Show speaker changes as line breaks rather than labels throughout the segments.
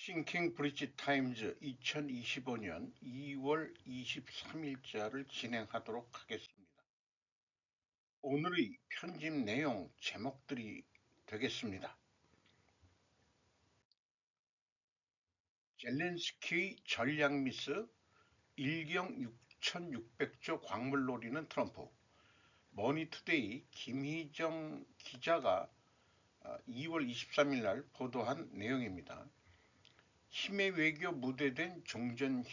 싱킹 브릿지 타임즈 2025년 2월 23일자를 진행하도록 하겠습니다. 오늘의 편집 내용 제목들이 되겠습니다. 젤렌스키 전략 미스, 일경 6,600조 광물 노리는 트럼프. 머니투데이 김희정 기자가 2월 23일 날 보도한 내용입니다. 힘의 외교 무대된 종전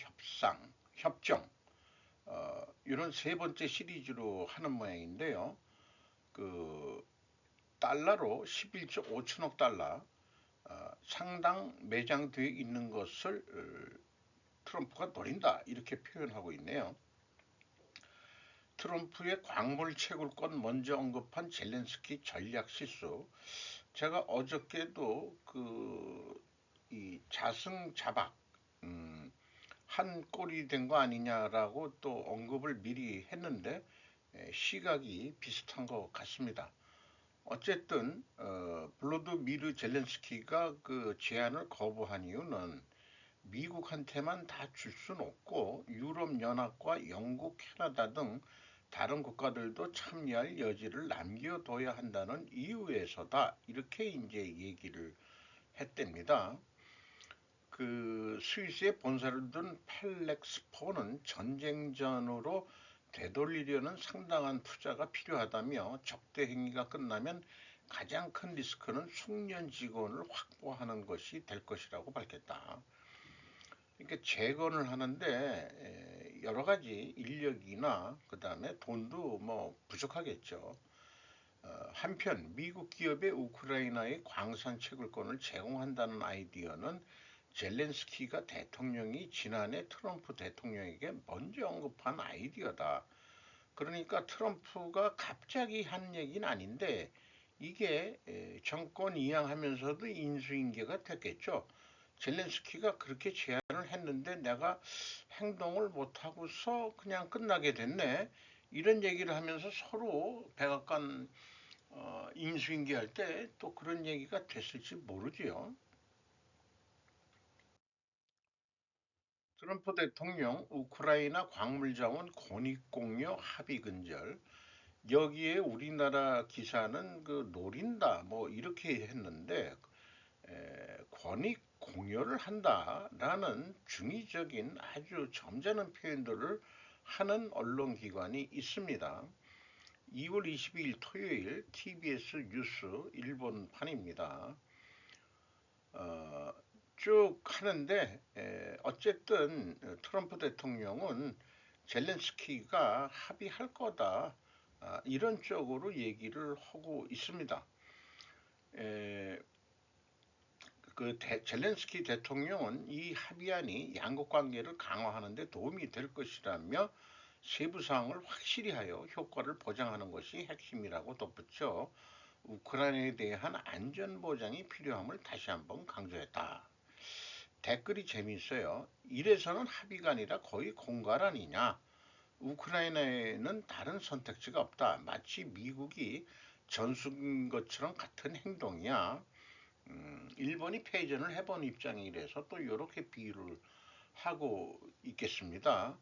협정, 이런 세 번째 시리즈로 하는 모양인데요. 그 달러로 11조 5천억 달러, 상당 매장되어 있는 것을 트럼프가 노린다 이렇게 표현하고 있네요. 트럼프의 광물 채굴권 먼저 언급한 젤렌스키 전략 실수. 제가 어저께도 이 자승자박 한 꼴이 된 거 아니냐라고 또 언급을 미리 했는데 시각이 비슷한 것 같습니다. 어쨌든 블로드미르 젤렌스키가 그 제안을 거부한 이유는 미국한테만 다 줄 수는 없고 유럽연합과 영국, 캐나다 등 다른 국가들도 참여할 여지를 남겨둬야 한다는 이유에서다. 이렇게 이제 얘기를 했답니다. 그 스위스에 본사를 둔 펠렉스포는 전쟁전으로 되돌리려는 상당한 투자가 필요하다며 적대 행위가 끝나면 가장 큰 리스크는 숙련 직원을 확보하는 것이 될 것이라고 밝혔다. 그러니까 재건을 하는데 여러 가지 인력이나 그다음에 돈도 뭐 부족하겠죠. 한편 미국 기업의 우크라이나의 광산 채굴권을 제공한다는 아이디어는 젤렌스키가 대통령이 지난해 트럼프 대통령에게 먼저 언급한 아이디어다. 그러니까 트럼프가 갑자기 한 얘기는 아닌데 이게 정권 이양하면서도 인수인계가 됐겠죠. 젤렌스키가 그렇게 제안을 했는데 내가 행동을 못하고서 그냥 끝나게 됐네. 이런 얘기를 하면서 서로 백악관 인수인계할 때 또 그런 얘기가 됐을지 모르지요. 트럼프 대통령 우크라이나 광물자원 권익공여 합의 근절. 여기에 우리나라 기사는 그 노린다 뭐 이렇게 했는데 권익 공여를 한다라는 중의적인 아주 점잖은 표현들을 하는 언론기관이 있습니다. 2월 22일 토요일 TBS 뉴스 일본판입니다. 어, 쭉 하는데 어쨌든 트럼프 대통령은 젤렌스키가 합의할 거다 이런 쪽으로 얘기를 하고 있습니다. 에, 젤렌스키 대통령은 이 합의안이 양국 관계를 강화하는 데 도움이 될 것이라며 세부 사항을 확실히 하여 효과를 보장하는 것이 핵심이라고 덧붙여 우크라이나에 대한 안전 보장이 필요함을 다시 한번 강조했다. 댓글이 재미있어요. 이래서는 합의가 아니라 거의 공갈 아니냐. 우크라이나에는 다른 선택지가 없다. 마치 미국이 전술인 것처럼 같은 행동이야. 일본이 패전을 해본 입장이라서 또 이렇게 비유를 하고 있겠습니다.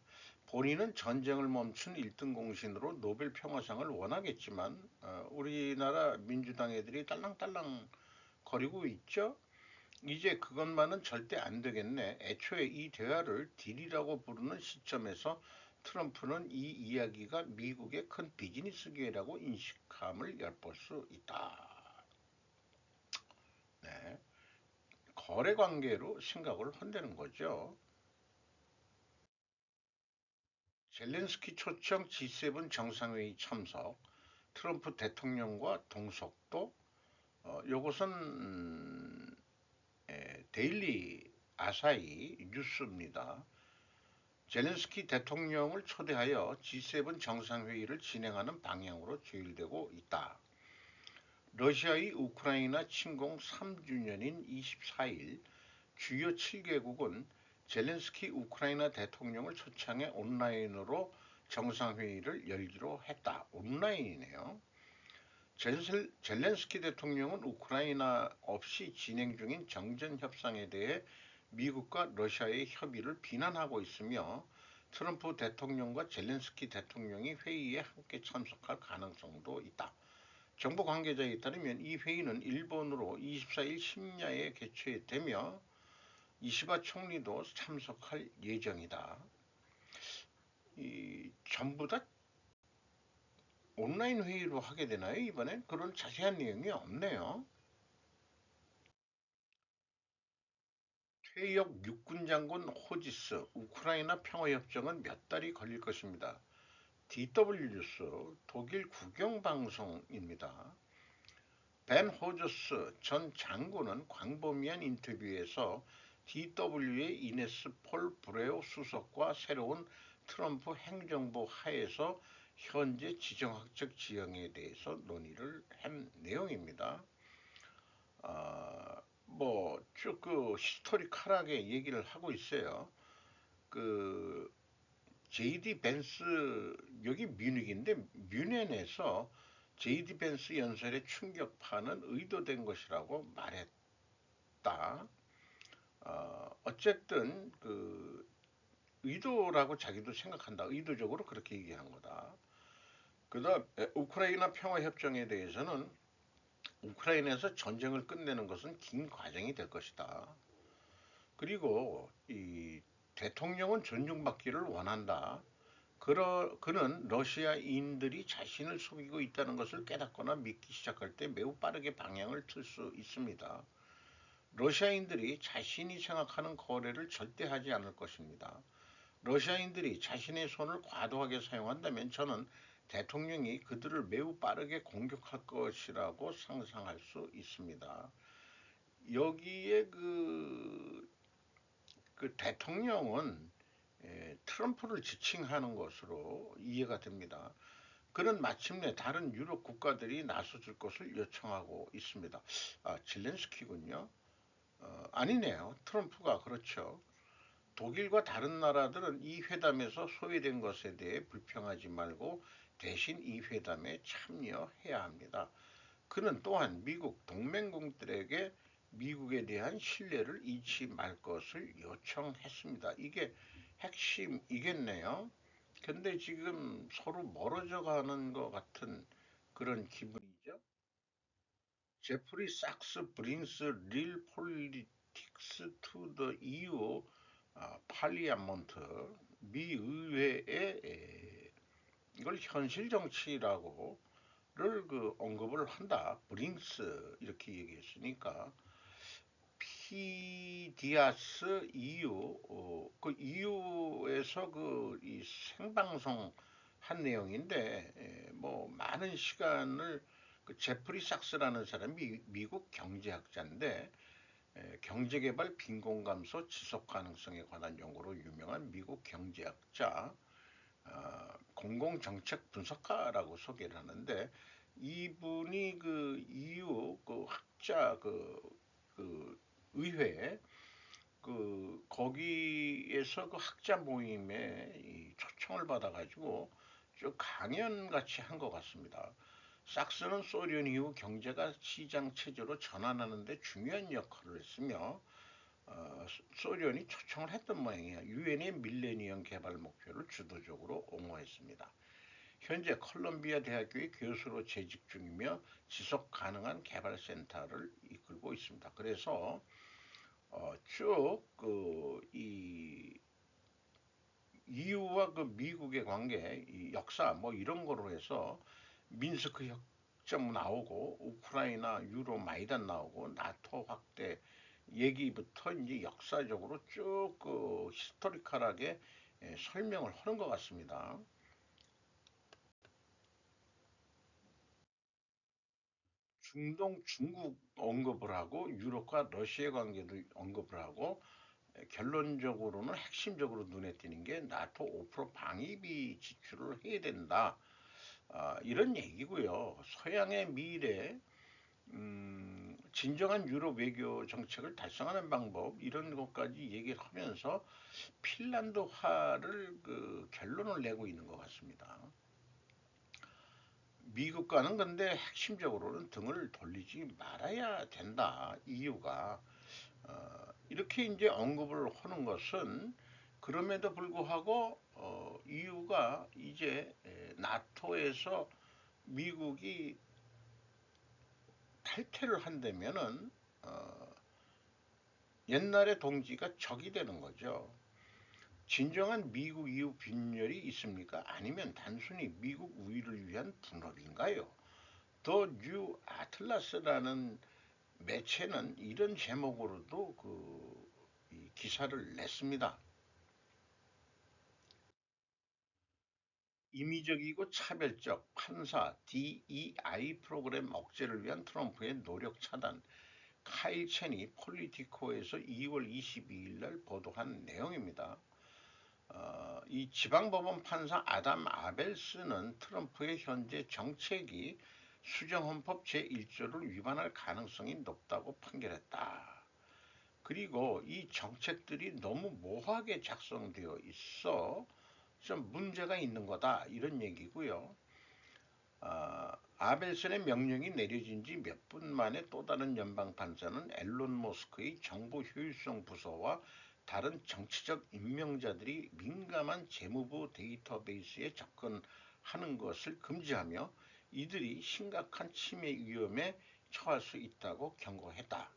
본인은 전쟁을 멈춘 1등 공신으로 노벨 평화상을 원하겠지만 우리나라 민주당 애들이 딸랑딸랑 거리고 있죠. 이제 그것만은 절대 안 되겠네. 애초에 이 대화를 딜이라고 부르는 시점에서 트럼프는 이 이야기가 미국의 큰 비즈니스 기회라고 인식함을 엿볼 수 있다. 네. 거래 관계로 생각을 한다는 거죠. 젤렌스키 초청 G7 정상회의 참석, 트럼프 대통령과 동석도, 요것은 데일리 아사히 뉴스입니다. 젤렌스키 대통령을 초대하여 G7 정상회의를 진행하는 방향으로 조율되고 있다. 러시아의 우크라이나 침공 3주년인 24일 주요 7개국은 젤렌스키 우크라이나 대통령을 초청해 온라인으로 정상회의를 열기로 했다. 온라인이네요. 젤렌스키 대통령은 우크라이나 없이 진행 중인 정전 협상에 대해 미국과 러시아의 협의를 비난하고 있으며 트럼프 대통령과 젤렌스키 대통령이 회의에 함께 참석할 가능성도 있다. 정부 관계자에 따르면 이 회의는 일본으로 24일 심야에 개최되며 이시바 총리도 참석할 예정이다. 전부 다 온라인 회의로 하게 되나요? 이번엔 그런 자세한 내용이 없네요. 퇴역 육군 장군 호지스 우크라이나 평화협정은 몇 달이 걸릴 것입니다. DW 뉴스 독일 국영방송입니다. 벤 호저스 전 장군은 광범위한 인터뷰에서 DW의 이네스 폴 브레오 수석과 새로운 트럼프 행정부 하에서 현재 지정학적 지형에 대해서 논의를 한 내용입니다. 쭉 그 히스토리컬하게 얘기를 하고 있어요. 그 JD 벤스 여기 뮌헨인데 뮌헨에서 JD 벤스 연설의 충격파는 의도된 것이라고 말했다. 어쨌든 그 의도라고 자기도 생각한다. 의도적으로 그렇게 얘기한 거다. 그다음 우크라이나 평화협정에 대해서는 우크라이나에서 전쟁을 끝내는 것은 긴 과정이 될 것이다. 그리고 이 대통령은 존중받기를 원한다. 그는 러시아인들이 자신을 속이고 있다는 것을 깨닫거나 믿기 시작할 때 매우 빠르게 방향을 틀 수 있습니다. 러시아인들이 자신이 생각하는 거래를 절대 하지 않을 것입니다. 러시아인들이 자신의 손을 과도하게 사용한다면 저는 대통령이 그들을 매우 빠르게 공격할 것이라고 상상할 수 있습니다. 여기에 그 대통령은 트럼프를 지칭하는 것으로 이해가 됩니다. 그는 마침내 다른 유럽 국가들이 나서줄 것을 요청하고 있습니다. 젤렌스키군요. 아니네요. 트럼프가 그렇죠. 독일과 다른 나라들은 이 회담에서 소외된 것에 대해 불평하지 말고 대신 이 회담에 참여해야 합니다. 그는 또한 미국 동맹국들에게 미국에 대한 신뢰를 잃지 말 것을 요청했습니다. 이게 핵심이겠네요. 근데 지금 서로 멀어져 가는 것 같은 그런 기분이죠. 제프리 sak스 brings real politics to the EU parliament 미 의회에 이걸 현실 정치라고를 그 언급을 한다. brings 이렇게 얘기했으니까 피디아스 EU 그 EU에서 그 이 생방송 한 내용인데 뭐 많은 시간을 그 제프리 sak스라는 사람이 미국 경제학자인데 경제개발 빈곤감소 지속 가능성에 관한 연구로 유명한 미국 경제학자 공공정책 분석가라고 소개를 하는데 이분이 그 EU 그 학자 그 의회 거기에서 그 학자 모임에 이 초청을 받아가지고 좀 강연 같이 한 것 같습니다. sak스는 소련 이후 경제가 시장 체제로 전환하는 데 중요한 역할을 했으며 소련이 초청을 했던 모양이에요. 유엔의 밀레니엄 개발 목표를 주도적으로 옹호했습니다. 현재 컬럼비아 대학교의 교수로 재직 중이며 지속 가능한 개발 센터를 이끌고 있습니다. 그래서 쭉이 EU와 그 미국의 관계, 이 역사 뭐 이런 거로 해서 민스크 협정 나오고 우크라이나 유로 마이단 나오고 나토 확대 얘기부터 이제 역사적으로 쭉 그 히스토리컬하게 설명을 하는 것 같습니다. 중동 중국 언급을 하고 유럽과 러시아 관계도 언급을 하고 결론적으로는 핵심적으로 눈에 띄는 게 나토 5% 방위비 지출을 해야 된다. 이런 얘기고요. 서양의 미래, 진정한 유럽 외교 정책을 달성하는 방법 이런 것까지 얘기를 하면서 핀란드화를 그 결론을 내고 있는 것 같습니다. 미국과는 근데 핵심적으로는 등을 돌리지 말아야 된다. 이유가 이렇게 이제 언급을 하는 것은 그럼에도 불구하고 이유가 이제 나토에서 미국이 탈퇴를 한다면은 어, 옛날의 동지가 적이 되는 거죠. 진정한 미국 이후 빈혈이 있습니까? 아니면 단순히 미국 우위를 위한 분업인가요? 더 뉴 아틀라스라는 매체는 이런 제목으로도 이 기사를 냈습니다. 임의적이고 차별적 판사 DEI 프로그램 억제를 위한 트럼프의 노력 차단. 카일 첸이 폴리티코에서 2월 22일 날 보도한 내용입니다. 이 지방법원 판사 아담 아벨스는 트럼프의 현재 정책이 수정헌법 제1조를 위반할 가능성이 높다고 판결했다. 그리고 이 정책들이 너무 모호하게 작성되어 있어 좀 문제가 있는 거다 이런 얘기고요. 아벨슨의 명령이 내려진 지 몇 분 만에 또 다른 연방 판사는 앨런 머스크의 정보 효율성 부서와 다른 정치적 임명자들이 민감한 재무부 데이터베이스에 접근하는 것을 금지하며 이들이 심각한 침해 위험에 처할 수 있다고 경고했다.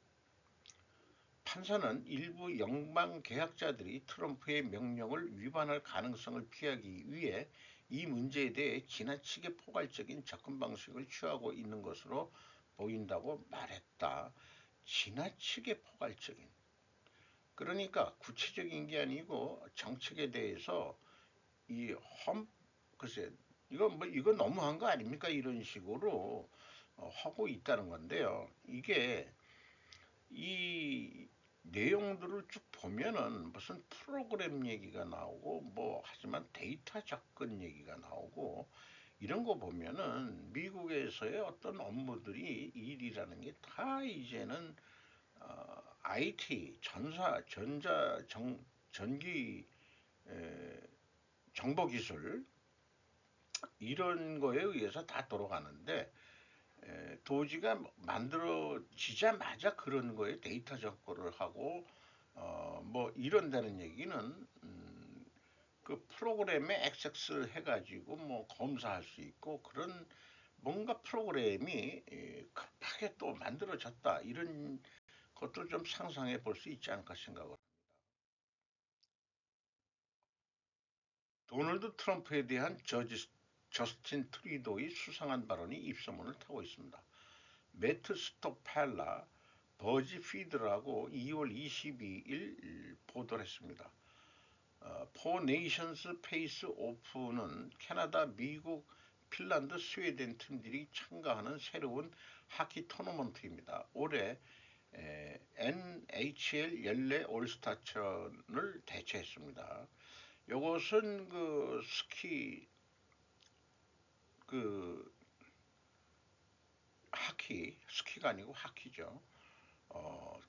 판사는 일부 연방 계약자들이 트럼프의 명령을 위반할 가능성을 피하기 위해 이 문제에 대해 지나치게 포괄적인 접근 방식을 취하고 있는 것으로 보인다고 말했다. 지나치게 포괄적인. 그러니까 구체적인 게 아니고 정책에 대해서 이 글쎄, 이거 너무한 거 아닙니까? 이런 식으로 하고 있다는 건데요. 이게 이 내용들을 쭉 보면은 무슨 프로그램 얘기가 나오고 뭐 하지만 데이터 접근 얘기가 나오고 이런 거 보면은 미국에서의 어떤 업무들이 일이라는 게 다 이제는 IT, 전기, 에, 정보기술 이런 거에 의해서 다 돌아가는데 도지가 만들어지자마자 그런 거에 데이터 접근을 하고 뭐 이런다는 얘기는 그 프로그램에 액세스 해가지고 뭐 검사할 수 있고 그런 뭔가 프로그램이 급하게 또 만들어졌다 이런 것도 좀 상상해 볼 수 있지 않을까 생각을. 도널드 트럼프에 대한 저스틴 트리도의 수상한 발언이 입소문을 타고 있습니다. 매트 스토펠라 버지 피드라고 2월 22일 보도를 했습니다. 포 네이션스 페이스 오프는 캐나다, 미국, 핀란드, 스웨덴 팀들이 참가하는 새로운 하키 토너먼트입니다. 올해 NHL 연례 올스타전을 대체했습니다. 이것은 그 그 스키가 아니고 하키죠.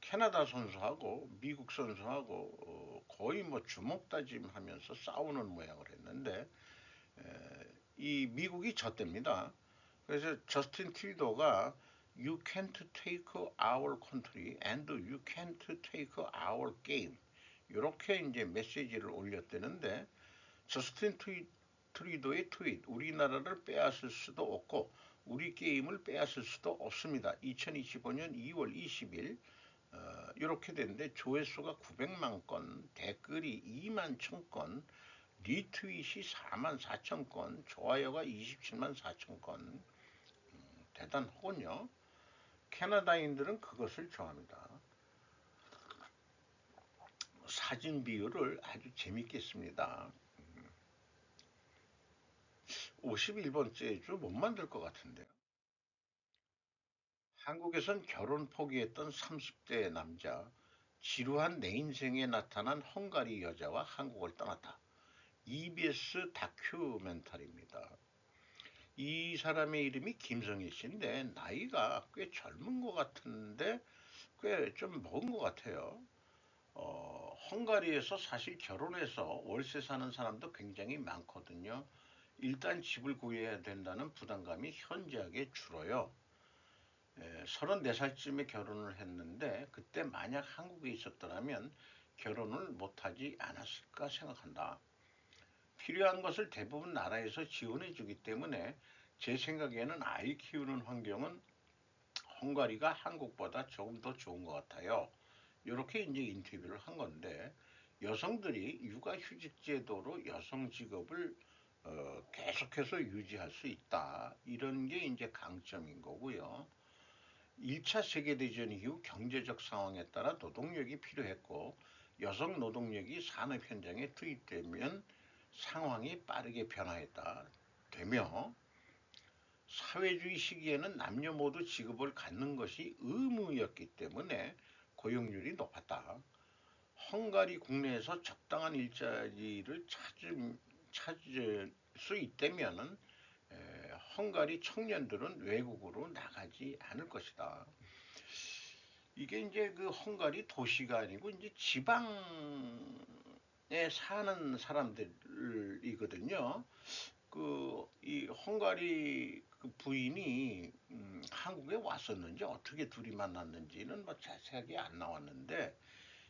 캐나다 선수하고 미국 선수하고 거의 뭐 주먹 다짐하면서 싸우는 모양을 했는데 이 미국이 졌답니다. 그래서 저스틴 트루도가 You can't take our country and you can't take our game 이렇게 이제 메시지를 올렸다는데 저스틴 트루도의 트윗 우리나라를 빼앗을 수도 없고 우리 게임을 빼앗을 수도 없습니다. 2025년 2월 20일 이렇게 되는데 조회수가 900만 건, 댓글이 2만 1000건, 리트윗이 4만 4천 건, 좋아요가 27만 4천 건. 대단하군요. 캐나다인들은 그것을 좋아합니다. 사진 비율을 아주 재밌게 씁니다. 51번째 주 못 만들 것 같은데요. 한국에선 결혼 포기했던 30대 남자, 지루한 내 인생에 나타난 헝가리 여자와 한국을 떠났다. EBS 다큐멘터리입니다. 이 사람의 이름이 김성희 씨인데 나이가 꽤 젊은 것 같은데 꽤 좀 먹은 것 같아요. 헝가리에서 사실 결혼해서 월세 사는 사람도 굉장히 많거든요. 일단 집을 구해야 된다는 부담감이 현저하게 줄어요. 34살쯤에 결혼을 했는데 그때 만약 한국에 있었더라면 결혼을 못하지 않았을까 생각한다. 필요한 것을 대부분 나라에서 지원해 주기 때문에 제 생각에는 아이 키우는 환경은 헝가리가 한국보다 조금 더 좋은 것 같아요. 이렇게 이제 인터뷰를 한 건데 여성들이 육아휴직 제도로 여성 직업을 계속해서 유지할 수 있다. 이런 게 이제 강점인 거고요. 1차 세계대전 이후 경제적 상황에 따라 노동력이 필요했고 여성 노동력이 산업 현장에 투입되면 상황이 빠르게 변화했다. 되며 사회주의 시기에는 남녀 모두 직업을 갖는 것이 의무였기 때문에 고용률이 높았다. 헝가리 국내에서 적당한 일자리를 찾을 수 있다면은 헝가리 청년들은 외국으로 나가지 않을 것이다. 이게 이제 그 헝가리 도시가 아니고 이제 지방에 사는 사람들이거든요. 이 헝가리 그 부인이 한국에 왔었는지 어떻게 둘이 만났는지는 뭐 자세하게 안 나왔는데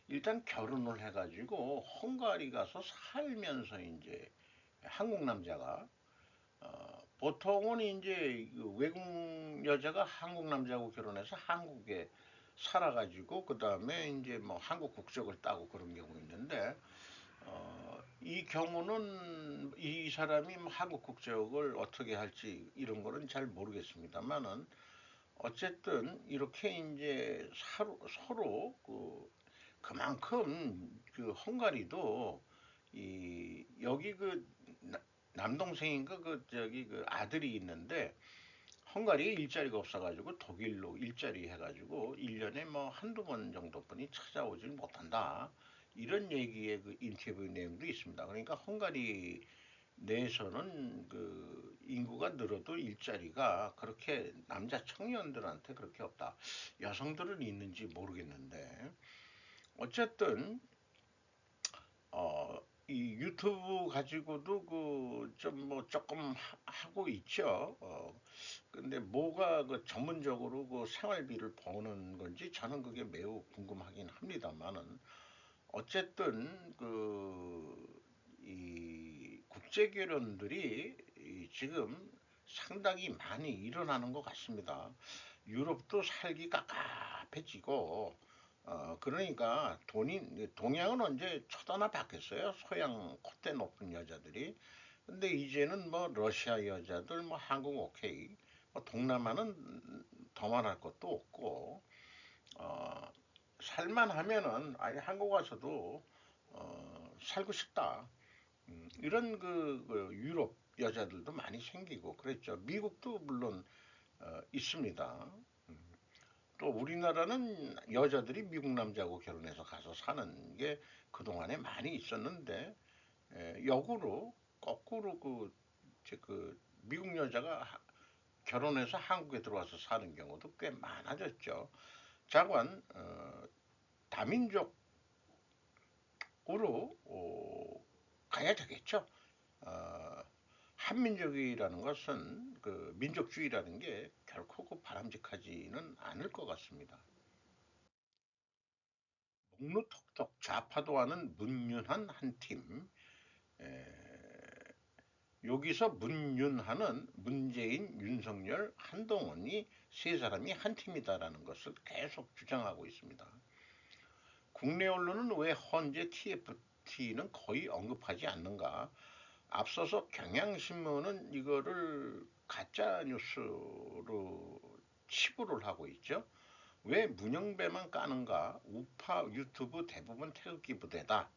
일단 결혼을 해가지고 헝가리 가서 살면서 이제 한국 남자가 보통은 이제 그 외국 여자가 한국 남자하고 결혼해서 한국에 살아가지고 그 다음에 이제 뭐 한국 국적을 따고 그런 경우 있는데 이 경우는 이 사람이 뭐 한국 국적을 어떻게 할지 이런 거는 잘 모르겠습니다만은 어쨌든 이렇게 이제 서로 그만큼 그 헝가리도 이 여기 그 남동생인가 그 저기 그 아들이 있는데 헝가리에 일자리가 없어가지고 독일로 일자리 해가지고 1년에 뭐 한두 번 정도뿐이 찾아오질 못한다. 이런 얘기의 그 인터뷰 내용도 있습니다. 그러니까 헝가리 내에서는 그 인구가 늘어도 일자리가 그렇게 남자 청년들한테 그렇게 없다. 여성들은 있는지 모르겠는데 어쨌든 이 유튜브 가지고도 그 좀 뭐 조금 하고 있죠. 근데 뭐가 그 전문적으로 그 생활비를 버는 건지 저는 그게 매우 궁금하긴 합니다만은 어쨌든 이 국제 결혼들이 지금 상당히 많이 일어나는 것 같습니다. 유럽도 살기 깝깝해지고 그러니까 동양은 언제 쳐다나 봤겠어요? 소양 콧대 높은 여자들이. 근데 이제는 뭐 러시아 여자들 뭐 한국 오케이. 뭐 동남아는 더 말할 것도 없고 어, 살만하면은 아예 한국 와서도 살고 싶다. 이런 그 유럽 여자들도 많이 생기고 그랬죠. 미국도 물론 있습니다. 또 우리나라는 여자들이 미국 남자하고 결혼해서 가서 사는 게 그동안에 많이 있었는데 역으로 거꾸로 그 미국 여자가 결혼해서 한국에 들어와서 사는 경우도 꽤 많아졌죠. 자관 다민족으로 가야 되겠죠. 어, 한민족이라는 것은 그 민족주의라는 게 결코 그 바람직하지는 않을 것 같습니다. 목루톡톡 좌파도 하는 문윤한 한 팀. 여기서 문윤하는 문재인, 윤석열, 한동훈이 세 사람이 한 팀이다라는 것을 계속 주장하고 있습니다. 국내 언론은 왜 헌재 TFT는 거의 언급하지 않는가? 앞서서 경향신문은 이거를 가짜 뉴스로 치부를 하고 있죠. 왜 문영배만 까는가? 우파 유튜브 대부분 태극기 부대다.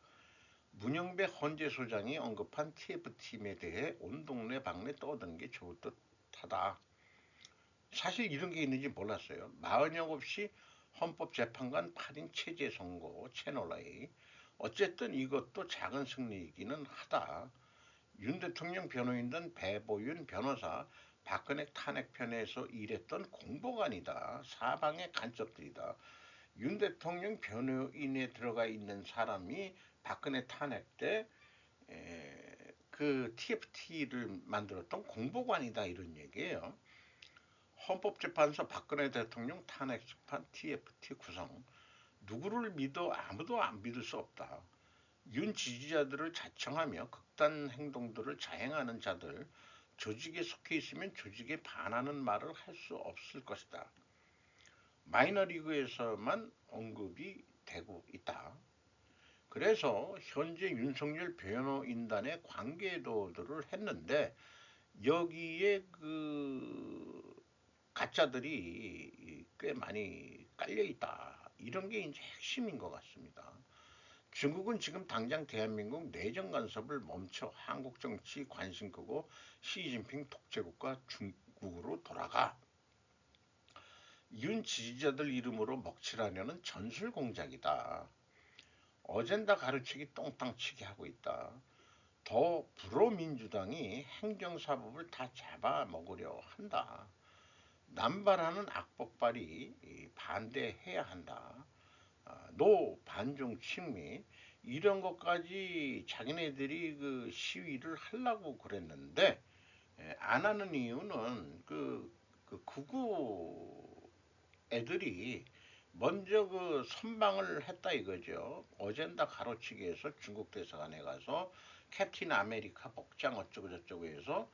문영배 헌재소장이 언급한 TF팀에 대해 온 동네 방네 떠드는 게 좋을 듯하다. 사실 이런 게 있는지 몰랐어요. 마흔역 없이 헌법재판관 8인 체제 선고 채널A. 어쨌든 이것도 작은 승리이기는 하다. 윤 대통령 변호인단 배보윤 변호사 박근혜 탄핵 편에서 일했던 공보관이다. 사방의 간첩들이다. 윤 대통령 변호인에 들어가 있는 사람이 박근혜 탄핵 때 그 TFT를 만들었던 공보관이다 이런 얘기예요. 헌법재판소 박근혜 대통령 탄핵 심판 TFT 구성. 누구를 믿어 아무도 안 믿을 수 없다. 윤 지지자들을 자청하며 극단 행동들을 자행하는 자들, 조직에 속해 있으면 조직에 반하는 말을 할 수 없을 것이다. 마이너리그에서만 언급이 되고 있다. 그래서 현재 윤석열 변호인단의 관계도들을 했는데 여기에 그 가짜들이 꽤 많이 깔려 있다. 이런 게 이제 핵심인 것 같습니다. 중국은 지금 당장 대한민국 내정 간섭을 멈춰 한국 정치 관심 끄고 시진핑 독재국가 중국으로 돌아가. 윤 지지자들 이름으로 먹칠하려는 전술 공작이다. 어젠다 가르치기 똥땅치게 하고 있다. 더 불어민주당이 행정사법을 다 잡아먹으려 한다. 남발하는 악법발이 반대해야 한다. 노 반중 친미 이런 것까지 자기네들이 그 시위를 하려고 그랬는데 안 하는 이유는 그 극우 애들이 먼저 그 선방을 했다 이거죠. 어젠다 가로치기 해서 중국 대사관에 가서 캡틴 아메리카 복장 어쩌고 저쩌고 해서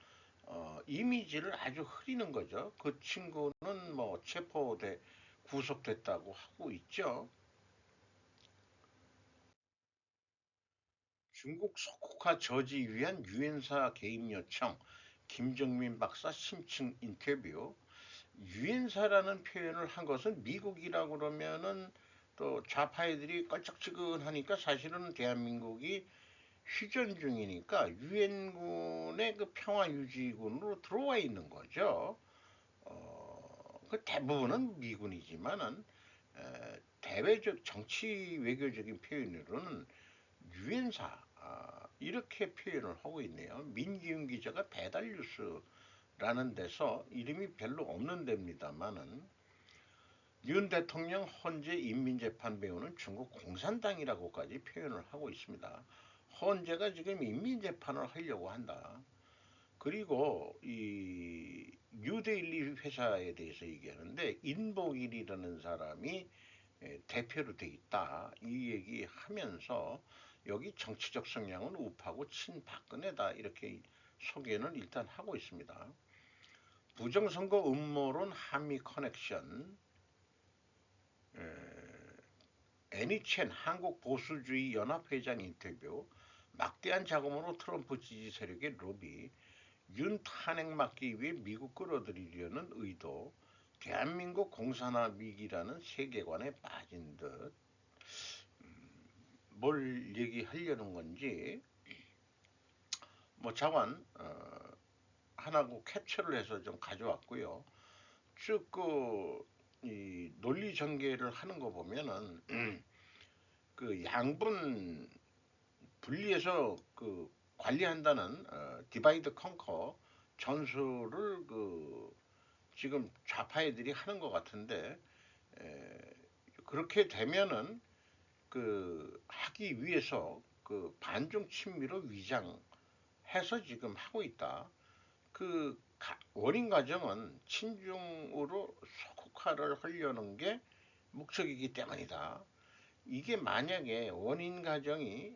이미지를 아주 흐리는 거죠. 그 친구는 뭐 체포돼 구속됐다고 하고 있죠. 중국 석국화 저지 위한 유엔사 개입 요청, 김정민 박사 심층 인터뷰. 유엔사라는 표현을 한 것은 미국이라고 그러면은 또 좌파애들이 껄쩍지근하니까 사실은 대한민국이 휴전 중이니까 유엔군의 그 평화유지군으로 들어와 있는 거죠. 그 대부분은 미군이지만은 대외적 정치 외교적인 표현으로는 유엔사 이렇게 표현을 하고 있네요. 민기훈 기자가 배달뉴스라는 데서 이름이 별로 없는 데입니다만은 윤 대통령 헌재 인민재판배우는 중국 공산당이라고까지 표현을 하고 있습니다. 헌재가 지금 인민재판을 하려고 한다. 그리고 이 뉴데일리 회사에 대해서 얘기하는데 인복일이라는 사람이 대표로 돼 있다. 이 얘기하면서 여기 정치적 성향은 우파고 친박근혜다. 이렇게 소개는 일단 하고 있습니다. 부정선거 음모론 한미 커넥션, 애니첸 한국보수주의 연합회장 인터뷰, 막대한 자금으로 트럼프 지지 세력의 로비, 윤 탄핵 막기 위해 미국 끌어들이려는 의도, 대한민국 공산화 위기라는 세계관에 빠진 듯, 뭘 얘기하려는 건지, 뭐 자관, 하나고 캡처를 해서 좀 가져왔고요. 쭉 이 논리 전개를 하는 거 보면은, 그 양분 분리해서 그 관리한다는 디바이드 컨커 전술을 그 지금 좌파 애들이 하는 것 같은데 에, 그렇게 되면은 그 하기 위해서 그 반중 친미로 위장해서 지금 하고 있다. 그 원인 과정은 친중으로 소국화를 하려는 게 목적이기 때문이다. 이게 만약에 원인 과정이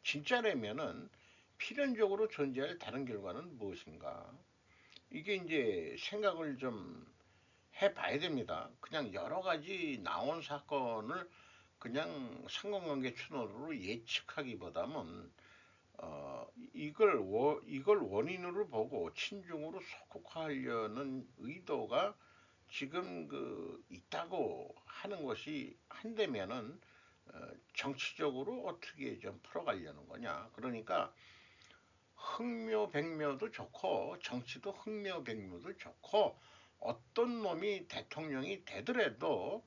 진짜라면은 필연적으로 존재할 다른 결과는 무엇인가? 이게 이제 생각을 좀 해봐야 됩니다. 그냥 여러 가지 나온 사건을 그냥 상관관계 추론으로 예측하기보다는 이걸 원인으로 보고 친중으로 소극화하려는 의도가 지금 그 있다고 하는 것이 한다면은 정치적으로 어떻게 좀 풀어가려는 거냐. 그러니까 흥묘백묘도 좋고 정치도 흥묘백묘도 좋고 어떤 놈이 대통령이 되더라도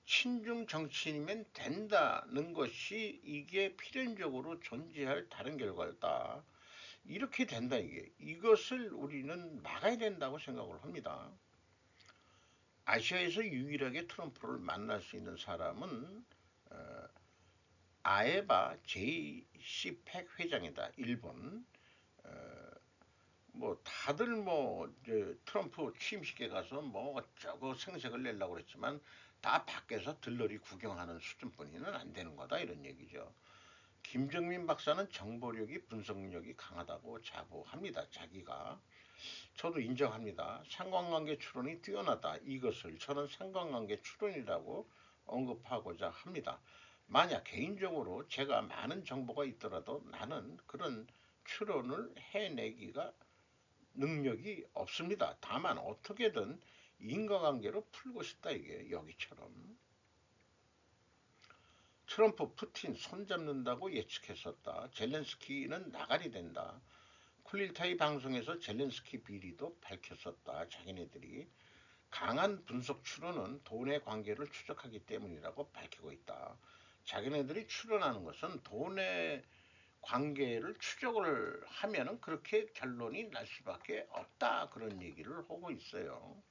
친중 정치인이면 된다는 것이 이게 필연적으로 존재할 다른 결과였다. 이렇게 된다 이게. 이것을 우리는 막아야 된다고 생각을 합니다. 아시아에서 유일하게 트럼프를 만날 수 있는 사람은 아에바 JC팩 회장이다. 일본. 뭐 다들 뭐 이제 트럼프 취임식에 가서 뭐 어쩌고 생색을 내려고 그랬지만 다 밖에서 들러리 구경하는 수준뿐이는 안 되는 거다 이런 얘기죠. 김정민 박사는 정보력이 분석력이 강하다고 자부합니다. 자기가. 저도 인정합니다. 상관관계 추론이 뛰어나다. 이것을 저는 상관관계 추론이라고 언급하고자 합니다. 만약 개인적으로 제가 많은 정보가 있더라도 나는 그런 추론을 해내기가 능력이 없습니다. 다만 어떻게든 인과관계로 풀고 싶다 이게 여기처럼. 트럼프, 푸틴 손잡는다고 예측했었다. 젤렌스키는 나가리 된다. 쿨릴타이 방송에서 젤렌스키 비리도 밝혔었다. 자기네들이 강한 분석 추론은 돈의 관계를 추적하기 때문이라고 밝히고 있다. 자기네들이 추론하는 것은 돈의 관계를 추적을 하면은 그렇게 결론이 날 수밖에 없다. 그런 얘기를 하고 있어요.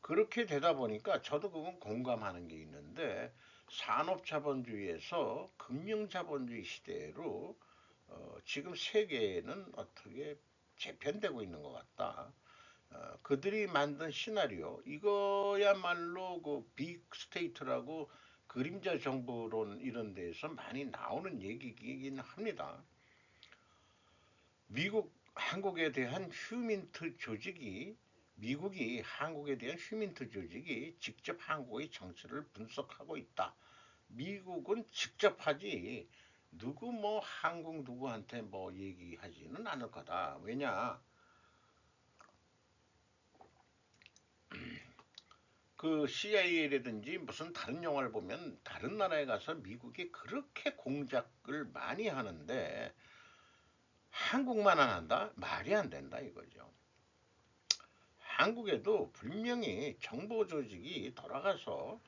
그렇게 되다 보니까 저도 그건 공감하는 게 있는데 산업자본주의에서 금융자본주의 시대로 지금 세계는 어떻게 재편되고 있는 것 같다. 그들이 만든 시나리오 이거야말로 그 빅스테이트라고 그림자 정부론 이런 데에서 많이 나오는 얘기이긴 합니다. 한국에 대한 휴민트 조직이 미국이 한국에 대한 휴민트 조직이 직접 한국의 정치를 분석하고 있다. 미국은 직접 하지 누구 뭐 한국 누구한테 뭐 얘기하지는 않을 거다. 왜냐? 그 CIA라든지 무슨 다른 영화를 보면 다른 나라에 가서 미국이 그렇게 공작을 많이 하는데 한국만 안 한다? 말이 안 된다 이거죠. 한국에도 분명히 정보 조직이 돌아가서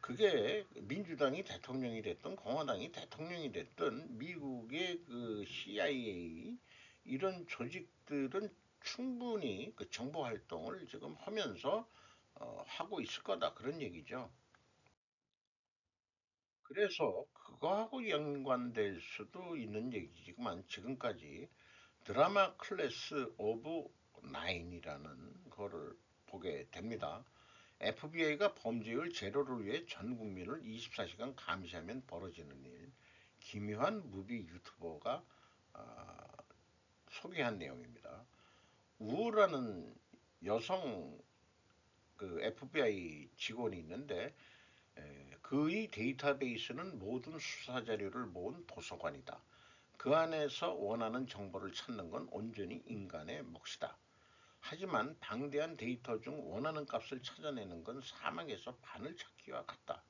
그게 민주당이 대통령이 됐든 공화당이 대통령이 됐든 미국의 그 CIA 이런 조직들은 충분히 그 정보 활동을 지금 하면서 하고 있을 거다 그런 얘기죠. 그래서 그거하고 연관될 수도 있는 얘기지만 지금까지 드라마 클래스 오브 나인이라는 거를 보게 됩니다. FBI가 범죄율 제로를 위해 전 국민을 24시간 감시하면 벌어지는 일. 김유한 무비 유튜버가 아, 소개한 내용입니다. 우라는 여성 그 FBI 직원이 있는데 그의 데이터베이스는 모든 수사 자료를 모은 도서관이다. 그 안에서 원하는 정보를 찾는 건 온전히 인간의 몫이다. 하지만 방대한 데이터 중 원하는 값을 찾아내는 건 사막에서 바늘 찾기와 같다.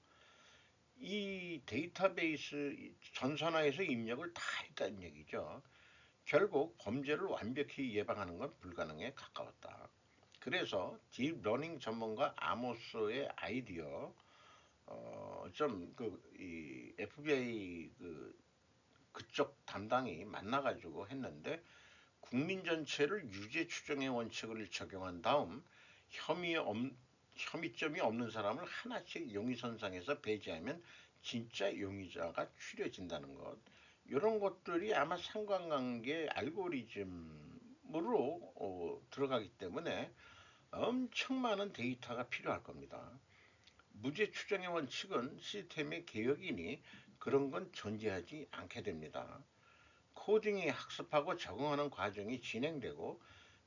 이 데이터베이스 전산화해서 입력을 다 했다는 얘기죠. 결국 범죄를 완벽히 예방하는 건 불가능에 가까웠다. 그래서 딥러닝 전문가 아모스의 아이디어 좀이 FBI 그쪽 담당이 만나가지고 했는데 국민 전체를 유죄 추정의 원칙을 적용한 다음 혐의 혐의점이 없는 사람을 하나씩 용의선상에서 배제하면 진짜 용의자가 추려진다는 것. 이런 것들이 아마 상관관계 알고리즘으로 들어가기 때문에 엄청 많은 데이터가 필요할 겁니다. 무죄 추정의 원칙은 시스템의 개혁이니 그런 건 존재하지 않게 됩니다. 코딩이 학습하고 적응하는 과정이 진행되고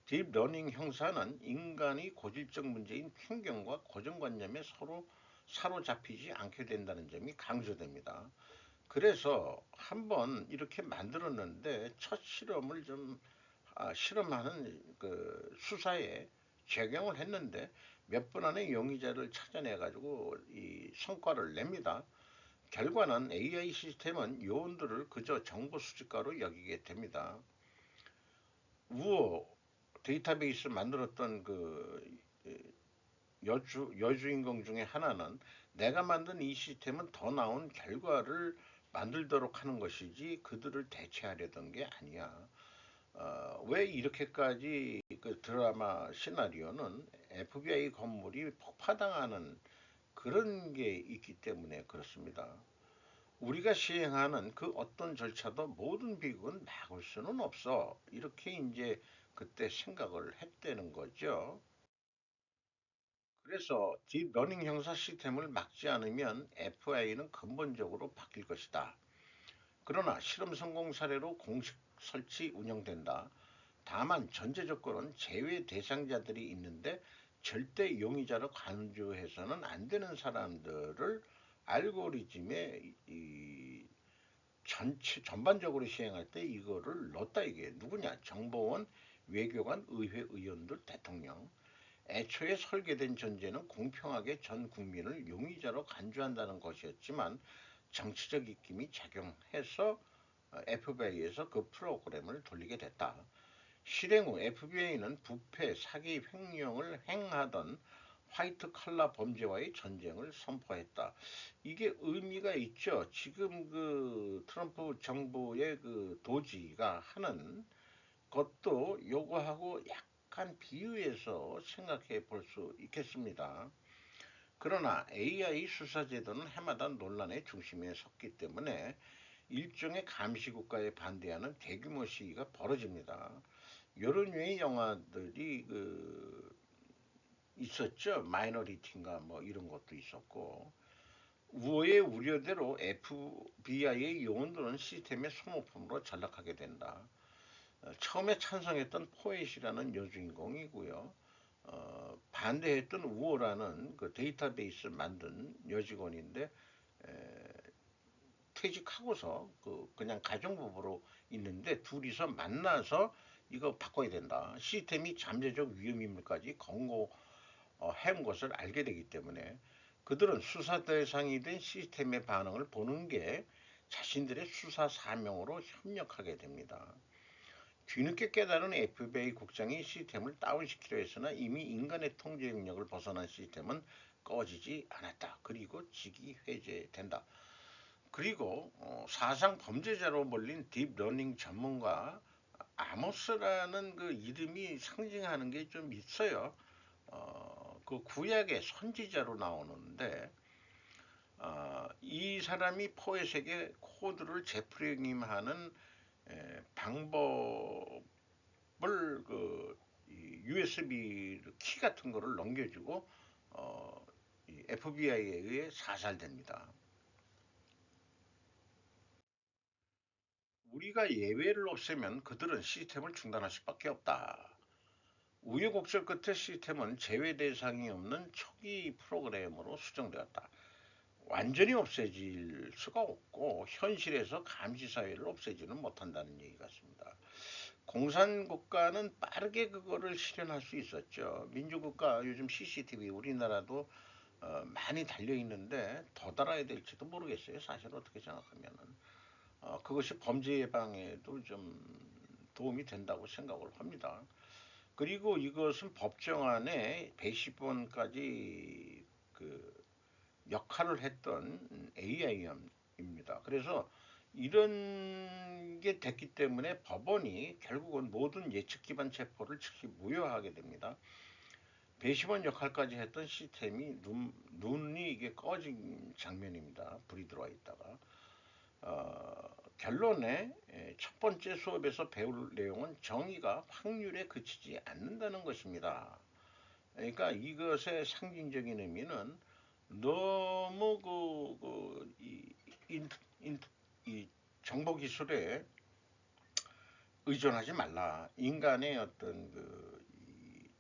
딥러닝 형사는 인간의 고질적 문제인 편견과 고정관념에 서로 사로잡히지 않게 된다는 점이 강조됩니다. 그래서 한번 이렇게 만들었는데 첫 실험을 좀 실험하는 그 수사에 적용을 했는데 몇 분 안에 용의자를 찾아내 가지고 이 성과를 냅니다. 결과는 AI 시스템은 요원들을 그저 정보 수집가로 여기게 됩니다. 우어 데이터베이스 만들었던 그 여주인공 중에 하나는 내가 만든 이 시스템은 더 나은 결과를 만들도록 하는 것이지 그들을 대체하려던 게 아니야. 왜 이렇게까지 그 드라마 시나리오는 FBI 건물이 폭파당하는 그런 게 있기 때문에 그렇습니다. 우리가 시행하는 그 어떤 절차도 모든 비극은 막을 수는 없어. 이렇게 이제 그때 생각을 했다는 거죠. 그래서 딥러닝 형사 시스템을 막지 않으면 FIA는 근본적으로 바뀔 것이다. 그러나 실험 성공 사례로 공식 설치 운영된다. 다만 전제 조건은 제외 대상자들이 있는데 절대 용의자로 간주해서는 안 되는 사람들을 알고리즘에 전반적으로 시행할 때 이거를 넣었다 이게 누구냐? 정보원, 외교관, 의회 의원들, 대통령. 애초에 설계된 전제는 공평하게 전 국민을 용의자로 간주한다는 것이었지만 정치적 입김이 작용해서 FBI에서 그 프로그램을 돌리게 됐다. 실행 후 FBI는 부패, 사기, 횡령을 행하던 화이트 칼라 범죄와의 전쟁을 선포했다. 이게 의미가 있죠. 지금 그 트럼프 정부의 그 도지가 하는 것도 요거하고 약간 비유해서 생각해 볼 수 있겠습니다. 그러나 AI 수사 제도는 해마다 논란의 중심에 섰기 때문에 일종의 감시국가에 반대하는 대규모 시위가 벌어집니다. 여러 류의 영화들이 있었죠. 마이너리티인가 뭐 이런 것도 있었고 우호의 우려대로 FBI의 요원들은 시스템의 소모품으로 전락하게 된다. 처음에 찬성했던 포엣이라는 여주인공이고요. 반대했던 우호라는 그 데이터베이스 만든 여직원인데 퇴직하고서 그냥 가정부부로 있는데 둘이서 만나서 이거 바꿔야 된다. 시스템이 잠재적 위험 인물까지 경고한 것을 알게 되기 때문에 그들은 수사 대상이 된 시스템의 반응을 보는 게 자신들의 수사 사명으로 협력하게 됩니다. 뒤늦게 깨달은 FBI 국장이 시스템을 다운시키려 했으나 이미 인간의 통제 영역을 벗어난 시스템은 꺼지지 않았다. 그리고 직위 해제된다. 그리고 사상 범죄자로 몰린 딥러닝 전문가 아모스라는 그 이름이 상징하는 게 좀 있어요. 그 구약의 선지자로 나오는데 이 사람이 포에색의 코드를 재프로그램하는 방법을 USB 키 같은 거를 넘겨주고 FBI에 의해 사살됩니다. 우리가 예외를 없애면 그들은 시스템을 중단할 수밖에 없다. 우여곡절 끝에 시스템은 제외 대상이 없는 초기 프로그램으로 수정되었다. 완전히 없애질 수가 없고 현실에서 감시 사회를 없애지는 못한다는 얘기 같습니다. 공산국가는 빠르게 그거를 실현할 수 있었죠. 민주국가 요즘 CCTV 우리나라도 많이 달려 있는데 더 달아야 될지도 모르겠어요. 사실 어떻게 생각하면은 그것이 범죄 예방에도 좀 도움이 된다고 생각을 합니다. 그리고 이것은 법정안에 110번까지 그 역할을 했던 AI입니다. 그래서 이런 게 됐기 때문에 법원이 결국은 모든 예측 기반 체포를 즉시 무효하게 됩니다. 배심원 역할까지 했던 시스템이 눈이 이게 꺼진 장면입니다. 불이 들어와 있다가. 결론에 첫 번째 수업에서 배울 내용은 정의가 확률에 그치지 않는다는 것입니다. 그러니까 이것의 상징적인 의미는 너무 이 정보 기술에 의존하지 말라. 인간의 어떤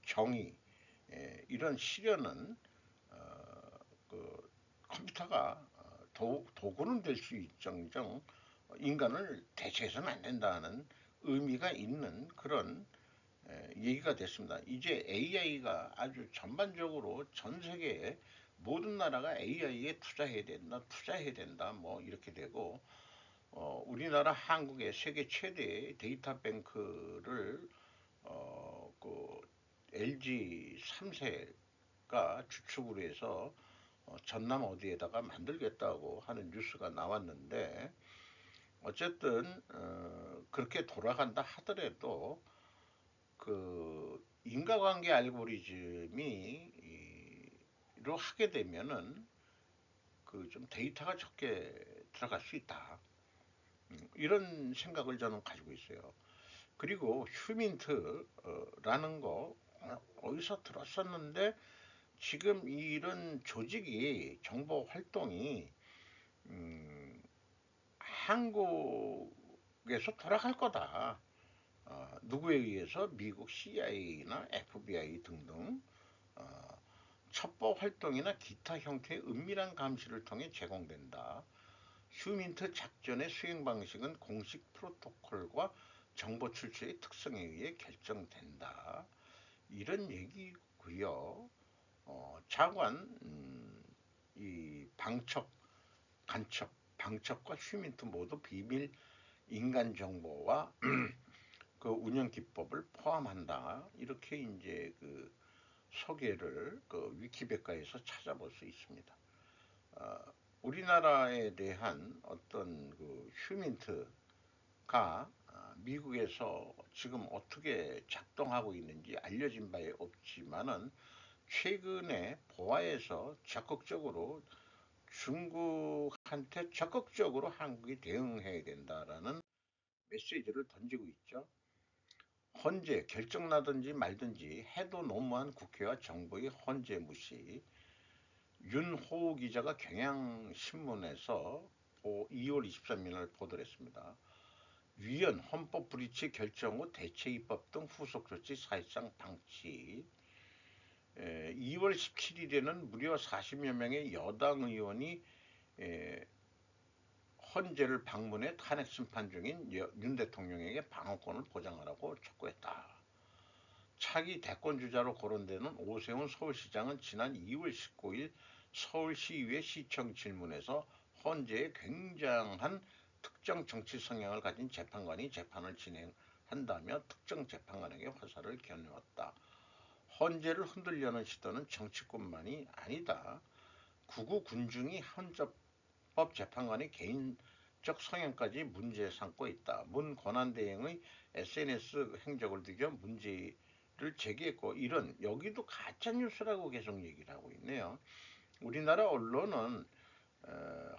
정의 이런 시련은 그 컴퓨터가 도구는 될 수 있정정 인간을 대체해서는 안 된다는 의미가 있는 그런 얘기가 됐습니다. 이제 AI가 아주 전반적으로 전 세계에 모든 나라가 AI에 투자해야 된다, 뭐 이렇게 되고 우리나라 한국의 세계 최대의 데이터 뱅크를 그 LG 3세가 주축으로 해서 전남 어디에다가 만들겠다고 하는 뉴스가 나왔는데 어쨌든 그렇게 돌아간다 하더라도 그 인과관계 알고리즘이 로 하게 되면은 그 좀 데이터가 적게 들어갈 수 있다. 이런 생각을 저는 가지고 있어요. 그리고 휴민트라는 거 어디서 들었었는데 지금 이런 조직이 정보 활동이 음, 한국에서 돌아갈 거다. 누구에 의해서 미국 CIA나 FBI 등등 어, 첩보 활동이나 기타 형태의 은밀한 감시를 통해 제공된다. 휴민트 작전의 수행 방식은 공식 프로토콜과 정보 출처의 특성에 의해 결정된다. 이런 얘기고요. 차관 이 방첩, 간첩, 방첩과 휴민트 모두 비밀 인간 정보와 그 운영 기법을 포함한다. 이렇게 이제 그 소개를 그 위키백과에서 찾아볼 수 있습니다. 어, 우리나라에 대한 어떤 그 휴민트가 미국에서 지금 어떻게 작동하고 있는지 알려진 바 없지만은 최근에 보아에서 적극적으로 중국한테 적극적으로 한국이 대응해야 된다라는 메시지를 던지고 있죠. 헌재 결정 나든지 말든지 해도 너무한 국회와 정부의 헌재 무시. 윤호우 기자가 경향신문에서 2월 23일 보도를 했습니다. 위헌 헌법 불이치 결정 후 대체 입법 등 후속 조치 사실상 방치. 2월 17일에는 무려 40여 명의 여당 의원이 헌재를 방문해 탄핵 심판 중인 윤 대통령에게 방어권을 보장하라고 촉구했다. 차기 대권 주자로 거론되는 오세훈 서울시장은 지난 2월 19일 서울시의회 시청 질문에서 헌재에 굉장한 특정 정치 성향을 가진 재판관이 재판을 진행한다며 특정 재판관에게 화살을 겨누었다. 헌재를 흔들려는 시도는 정치권만이 아니다. 구구 군중이 헌법 재판관의 개인적 성향까지 문제 삼고 있다. 문 권한대행의 SNS 행적을 뒤져 문제를 제기했고 이런 여기도 가짜뉴스라고 계속 얘기를 하고 있네요. 우리나라 언론은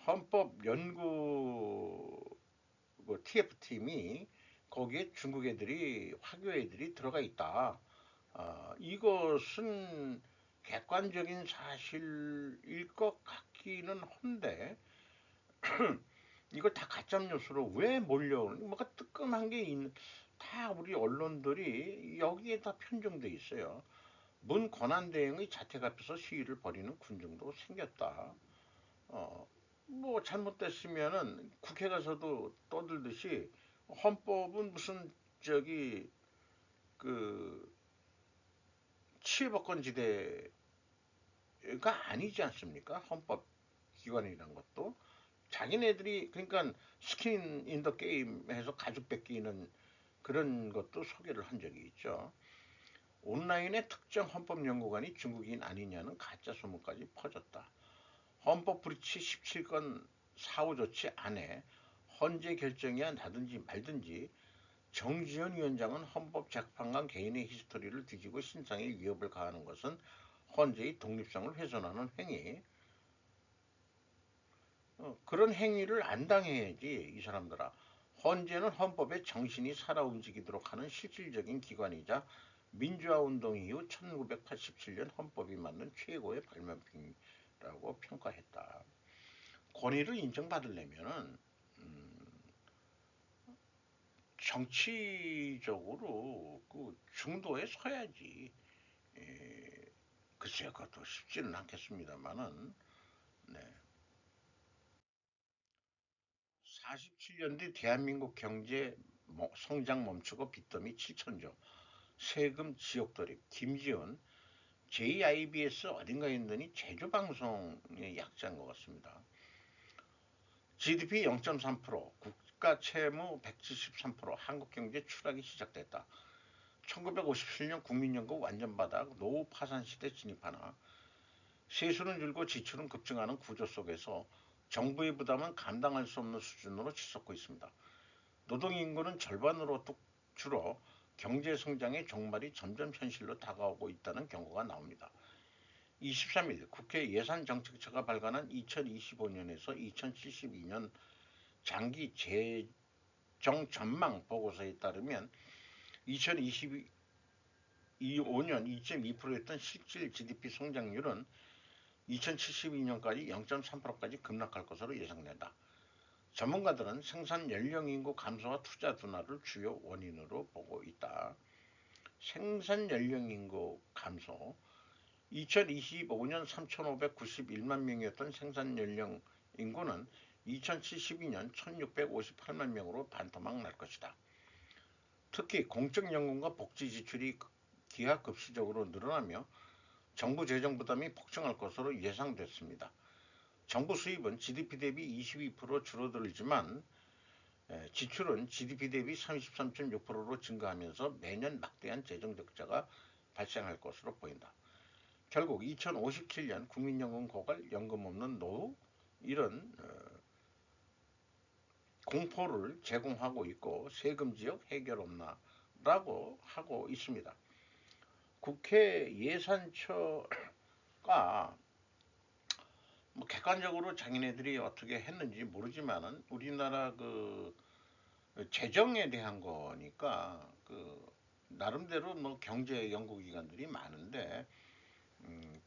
헌법연구 TF팀이 거기에 중국 애들이 화교 애들이 들어가 있다. 이것은 객관적인 사실일 것 같기는 한데 이걸 다 가짜 뉴스로 왜 몰려오는 뭐가 뜨끔한 게 있는 다 우리 언론들이 여기에 다 편중돼 있어요. 문 권한대행의 자택 앞에서 시위를 벌이는 군중도 생겼다. 뭐 잘못됐으면은 국회 가서도 떠들듯이 헌법은 무슨 저기 그 치외법권지대가 아니지 않습니까? 헌법 기관이란 것도 자기네들이 그러니까 스킨 인 더 게임 해서 가죽 뺏기는 그런 것도 소개를 한 적이 있죠. 온라인의 특정 헌법연구관이 중국인 아니냐는 가짜 소문까지 퍼졌다. 헌법 불이치 17건 사후 조치 안에 헌재 결정이야 나든지 말든지 정지현 위원장은 헌법재판관 개인의 히스토리를 뒤지고 신상에 위협을 가하는 것은 헌재의 독립성을 훼손하는 행위. 그런 행위를 안 당해야지 이 사람들아. 헌재는 헌법의 정신이 살아 움직이도록 하는 실질적인 기관이자 민주화운동 이후 1987년 헌법이 맞는 최고의 발명品이라고 평가했다. 권위를 인정받으려면 정치적으로 그 중도에 서야지. 에, 글쎄요, 그것도 쉽지는 않겠습니다만은, 네. 47년 뒤 대한민국 경제 성장 멈추고 빚더미 7천조, 세금 지역 돌입, 김지원, JIBS 어딘가에 있더니 제주방송의 약자인 것 같습니다. GDP 0.3%, 국가 채무 173%, 한국 경제 추락이 시작됐다. 1957년 국민연금 완전바닥, 노후 파산 시대 진입하나 세수는 줄고 지출은 급증하는 구조 속에서 정부의 부담은 감당할 수 없는 수준으로 치솟고 있습니다. 노동인구는 절반으로 뚝 줄어 경제 성장의 종말이 점점 현실로 다가오고 있다는 경고가 나옵니다. 23일 국회 예산정책처가 발간한 2025년에서 2072년 장기 재정 전망 보고서에 따르면 2025년 2.2%였던 실질 GDP 성장률은 2072년까지 0.3%까지 급락할 것으로 예상된다. 전문가들은 생산 연령 인구 감소와 투자 둔화를 주요 원인으로 보고 있다. 생산 연령 인구 감소. 2025년 3,591만 명이었던 생산 연령 인구는 2072년 1,658만 명으로 반토막 날 것이다. 특히 공적연금과 복지 지출이 기하급수적으로 늘어나며 정부 재정 부담이 폭증할 것으로 예상됐습니다. 정부 수입은 GDP 대비 22% 줄어들지만 지출은 GDP 대비 33.6%로 증가하면서 매년 막대한 재정 적자가 발생할 것으로 보인다. 결국 2057년 국민연금 고갈, 연금 없는 노후 이런 공포를 제공하고 있고 세금 지역 해결 없나라고 하고 있습니다. 국회 예산처가 뭐 객관적으로 자기네들이 어떻게 했는지 모르지만은 우리나라 그 재정에 대한 거니까 그 나름대로 뭐 경제 연구기관들이 많은데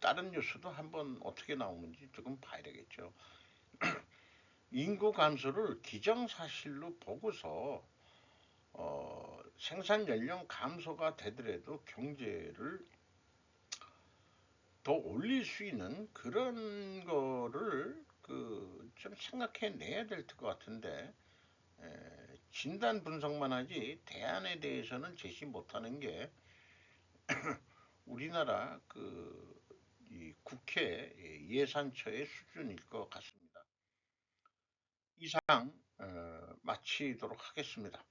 다른 뉴스도 한번 어떻게 나오는지 조금 봐야 되겠죠. 인구 감소를 기정사실로 보고서 생산 연령 감소가 되더라도 경제를 더 올릴 수 있는 그런 거를 그 좀 생각해 내야 될 것 같은데 진단 분석만 하지 대안에 대해서는 제시 못하는 게 우리나라 이 국회 예산처의 수준일 것 같습니다. 이상 마치도록 하겠습니다.